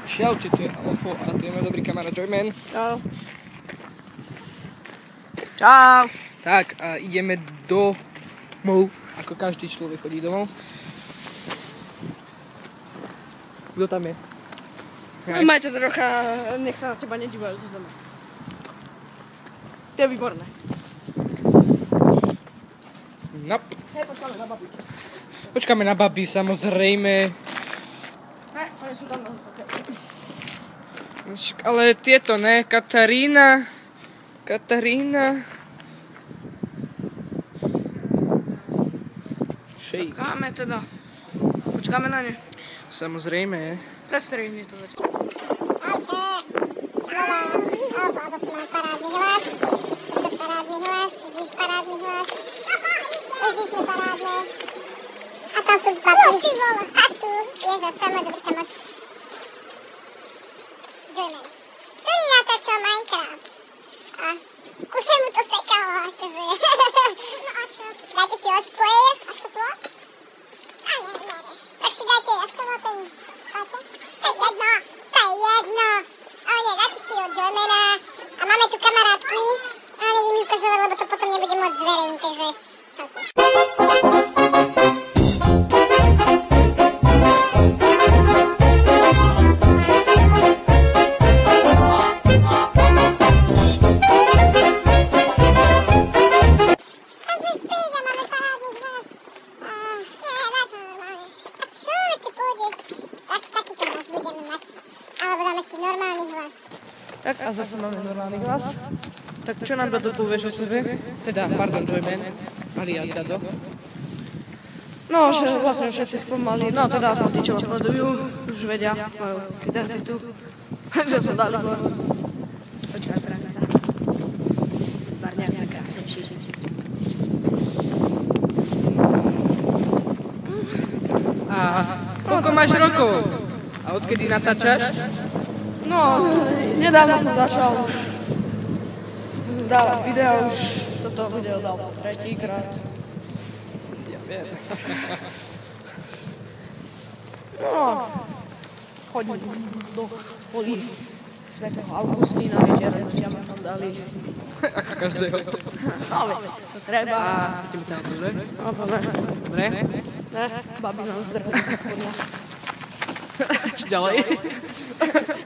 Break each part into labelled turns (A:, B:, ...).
A: Čaute, tu je Alfo a tu je môj dobrý kamarát Joyman.
B: Čau. Čau.
A: Tak a ideme domov, ako každý človek chodí domov. Kto tam je?
B: Majte trocha, nech sa na teba nedívajú zo zeme. To je výborné.
A: No.
B: Hej, počkáme na babi.
A: Počkáme na babi, samozrejme.
B: Hej, oni sú tam na
A: Ale tieto ne, Katarína. Šejk.
B: Počkáme teda. Počkáme na ne.
A: Samozrejme.
B: Prestrejni to zatiaľ.
C: Parádny hlas. Parádny hlas, vždyť parádny hlas. Vždy sme parádne. A tam sú babi. A tu je zase môj dobrý kamoš Joyman, ktorý natáčal Minecraft. A kuse mu to sekalo, akože. No a čo? Dajte si let's player, ak sa to volá? A nereš. Tak si dajte, ak sa volá ten cháte? To je jedno. Ale nie, dajte si od Joymana. A máme tu kamarátky, ale neviem im ukazovať, lebo to potom nebudem môcť zverejniť, takže čaute.
A: Tak a zase máme normálny hlas. Tak čo nám Dado povieš o sebe? Teda, pardon, Joyman, alias Dado.
B: No, že vlastne všetci spomali. No teda tí, čo ma sledujú, už vedia moju identitu. Že som Dalibor. Počúvaj, práca. Barňák sa krásnejší.
A: A koľko máš rokov? A odkedy natáčaš?
B: No, nedávno som začal už dávať videa, už toto video dal tretíkrát.
A: Ja viem.
B: No, chodím do polí svätého Augustína, viete, rodičia ma tam dali.
A: Ako každého.
B: No, veď, to treba.
A: A ideme tam dobre?
B: No, dobre.
A: Dobre?
B: Ne, babi nám zdrhli.
A: Ďalej.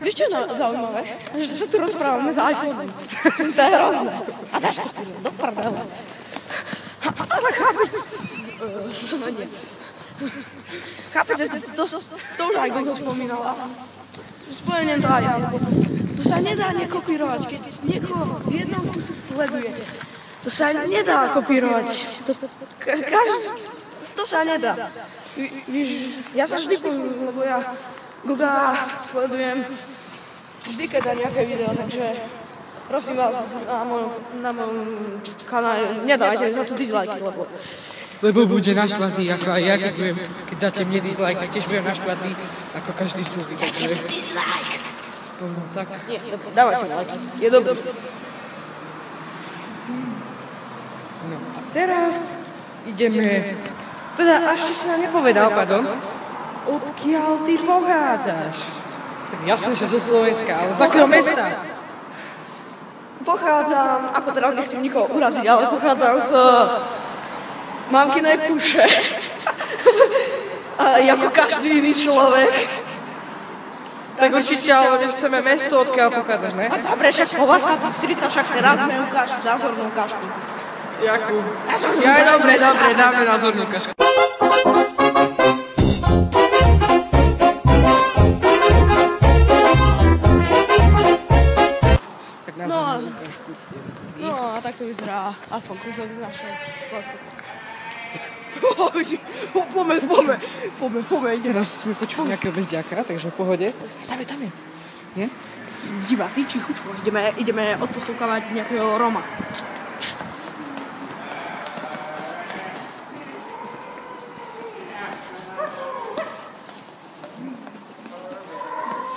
B: Vieš čo je zaujímavé? Že sa tu rozprávame z iPhone. To je hrozné. A zašla sme do prdele. Ale chápeš? No nie. Chápeš, že to už aj Google spomínala. Spojeniem to aj ja. To sa nedá nekopírovať. Keď niekoho v jednom kuse sledujete, to sa nedá kopírovať. To sa nedá. Víš, ja sa vždy poviem, lebo ja Google sledujem vždy, keď dá nejaké video, takže prosím vás na mojom kanále nedávajte za to dislike,
A: Lebo bude naštvatý, ako aj ja, keď dáte mne dislike, tiež budem naštvatý, ako každý druhý.
B: Dajte mi dislike.
A: No, tak.
B: Nie, dávajte mi like, je dobrý.
A: No a teraz ideme... Teda, ešte si nám nepovedal, pardon. Odkiaľ ty pochádzaš? Tak jasne, že zo Slovenska, ale z akého mesta?
B: Pochádzam, ako teraz nechcem nikoho uraziť, ale pochádzam z mamkinej puše. Ale ako každý iný človek.
A: Tak určite, ale nechceme mesto, odkiaľ pochádzaš, ne?
B: A dobre, však Povazka Bystrica, však teraz sme ukážu názornú ukážku.
A: Jakú? Ja, dobre, dáme názornú ukážku.
B: No a tak to vyzerá aspoň kúsok z našej Povazky. Poďme.
A: Teraz sme počuli nejakého bezďaka, takže v pohode. Tam je. Nie?
B: Diváci, čichučko, ideme odposlúkavať nejakého Roma.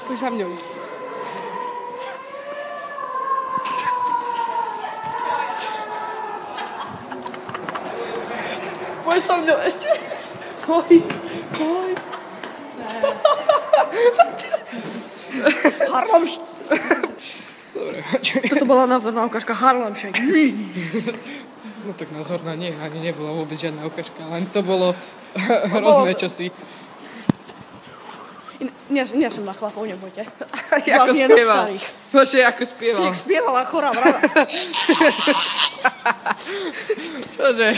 A: Poď za mňou. Poď so mňou ešte. Poď.
B: Harlem
A: Dobre,
B: Toto bola názorná ukážka Harlem Shake.
A: no tak názorná nie, ani nebola vôbec žiadna ukážka, len to bolo hrozné čosi.
B: Nie som na chlapov, nebojte.
A: Ako
B: Vážne na
A: spieval.
B: starých.
A: Vaše, ako spieval.
B: Jak spievala chorá vrava.
A: Čože?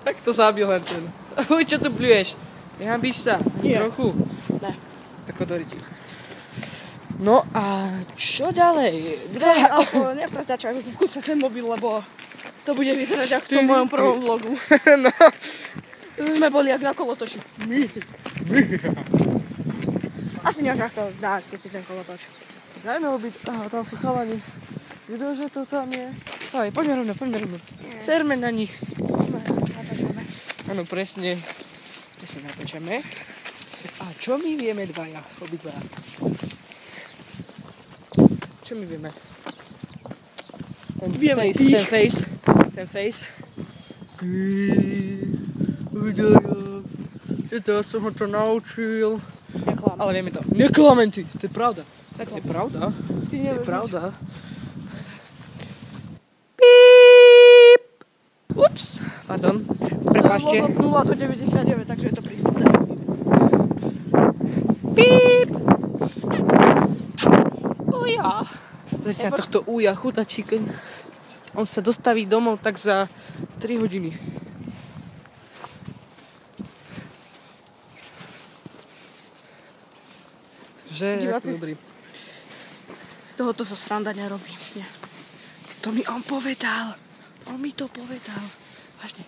A: Tak to zabil len ten. Uj, čo tu pľuješ? Nehambíš sa?
B: Nie.
A: Trochu?
B: Ne.
A: Tak odoriti. No a čo ďalej?
B: Nepretáčaj v kuse ten mobil, lebo to bude vyzerať ako v tom mojom prvom vlogu.
A: No.
B: Sme boli jak na kolotoči. Asi nejak to dáš, keď si ten kolotoč.
A: Dajme obyt. Aha, tam sú chalani. Ktože to tam je? Aj, poďme rovno. Serme na nich. Áno, presne. Presne natáčame. A čo my vieme dvaja? Obidva. Čo my vieme?
B: Vieme
A: Ten face. Ja som ho to naučil.
B: Neklam.
A: Ale vieme to. Neklamen ty, to je pravda.
B: Neklam.
A: To je pravda.
B: Ty
A: To je
B: nevieš.
A: pravda. Ups. Pardon. Prepáčte.
B: Od 0 do 99, takže je to prístupné.
A: Píp. Uja. Pozrite na tohto uja, chudačík. On sa dostaví domov tak za 3 hodiny. Že,
B: Diváci,
A: ako dobrý.
B: Z tohoto sa sranda nerobí. Nie.
A: To mi on povedal. On mi to povedal. Vážne.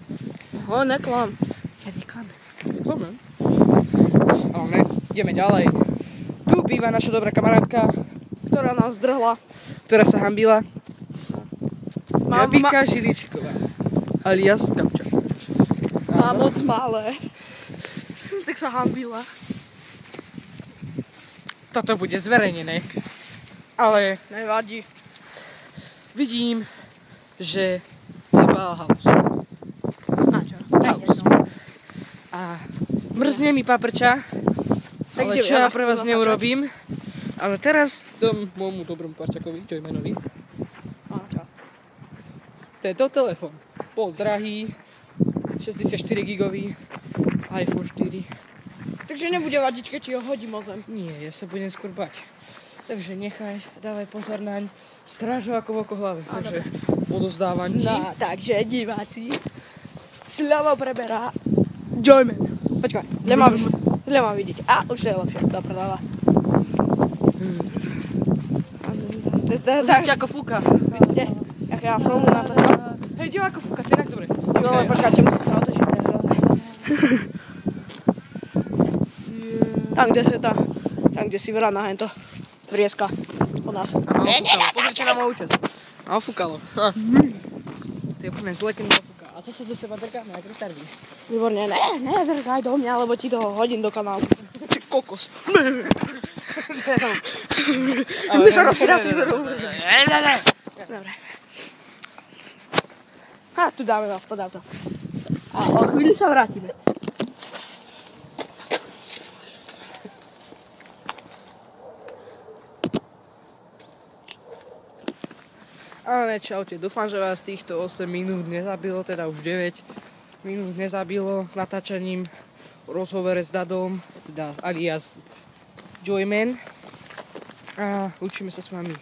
B: Ho, neklam.
A: Ja neklamem. Neklamem. Ale ne, ideme ďalej. Tu býva naša dobrá kamarátka,
B: Ktorá nás drhla.
A: ktorá sa hambila.
B: Mám
A: Gabika Žiličková. Alias Gabča.
B: Má moc malé. Tak sa hambila.
A: Toto bude zverejnené. Ale
B: Nevadí.
A: vidím, že zabala halus.
B: Na čo?
A: Halus. A mrzne mi paprča,
B: Tak
A: ale
B: ideme,
A: čo ja
B: ja
A: pre vás
B: na
A: neurobím. Ale teraz dom môjmu dobrom parťakovi, Joymanovi.
B: Na čo?
A: Tento telefon. Bol drahý, 64 gigový, iPhone 4.
B: Takže nebude vadiť, keď ti ho hodím o zem.
A: Nie, ja sa budem skôr bať. Takže nechaj, dávaj pozor naň. Stráž ho ako v oko hlave. Takže odozdávam ti.
B: No, takže diváci. Slavo preberá Joyman. Počkaj, nemám vidieť. A, už je lepšie. Dobre, dáva.
A: Pozrite ako fúka.
B: Vidíte? Jak ja filmu natáčam.
A: Hej, div ako fúka, to je tak dobre.
B: Jo, počkajte, musí sa otočiť, to je hrozné. Tam, kde si vrana hento vrieska od nás.
A: Pozrite na môj účes. A ofúkalo. To je úplne zle, keď mi ofúka. A zase do seba drgáme, jak retardy.
B: Výborne, ne, drgaj do mňa, lebo ti to hodím do kanálu. Ty kokos. My sa rozsirasli veru. Dobre. Ha, tu dáme vás pod auto. A o chvíli sa vrátime.
A: Ale čaute, dúfam, že vás týchto 8 minút nezabilo, teda už 9 minút nezabilo s natáčaním rozhovore s Dadom, teda alias Joyman. A učíme sa s vami